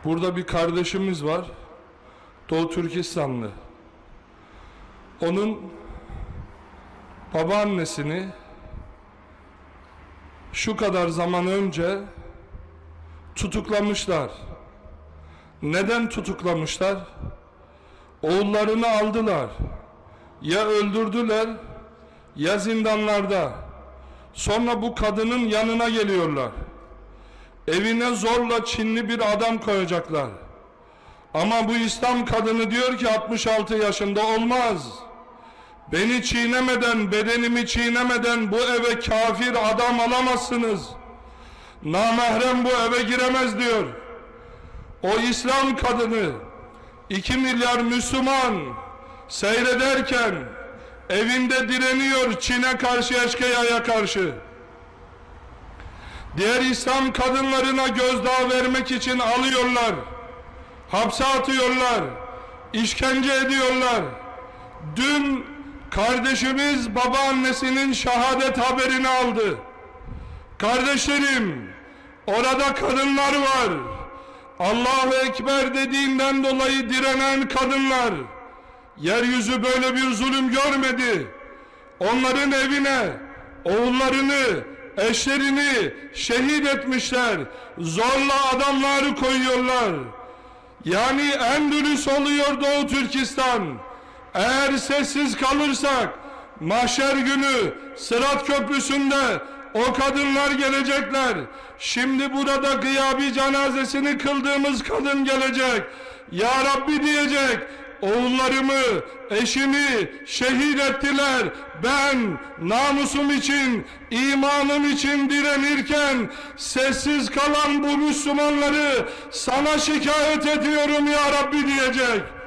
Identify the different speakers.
Speaker 1: Burada bir kardeşimiz var, Doğu Türkistanlı. Onun babaannesini şu kadar zaman önce tutuklamışlar. Neden tutuklamışlar? Oğullarını aldılar. Ya öldürdüler ya zindanlarda. Sonra bu kadının yanına geliyorlar. Evine zorla Çinli bir adam koyacaklar. Ama bu İslam kadını diyor ki 66 yaşında olmaz. Beni çiğnemeden, bedenimi çiğnemeden bu eve kafir adam alamazsınız. Namahrem bu eve giremez diyor. O İslam kadını 2 milyar Müslüman seyrederken evinde direniyor Çin'e karşı, eşkıyaya karşı. Diğer İslam kadınlarına gözdağı vermek için alıyorlar, hapse atıyorlar, işkence ediyorlar. Dün kardeşimiz babaannesinin şehadet haberini aldı. Kardeşlerim, orada kadınlar var. Allahu Ekber dediğinden dolayı direnen kadınlar. Yeryüzü böyle bir zulüm görmedi. Onların evine oğullarını, eşlerini şehit etmişler. Zorla adamları koyuyorlar. Yani Endülüs oluyor Doğu Türkistan. Eğer sessiz kalırsak mahşer günü Sırat Köprüsü'nde o kadınlar gelecekler. Şimdi burada gıyabi cenazesini kıldığımız kadın gelecek. Ya Rabbi diyecek, oğullarımı, eşimi şehit ettiler. Ben namusum için, imanım için direnirken sessiz kalan bu Müslümanları sana şikayet ediyorum ya Rabbi diyecek.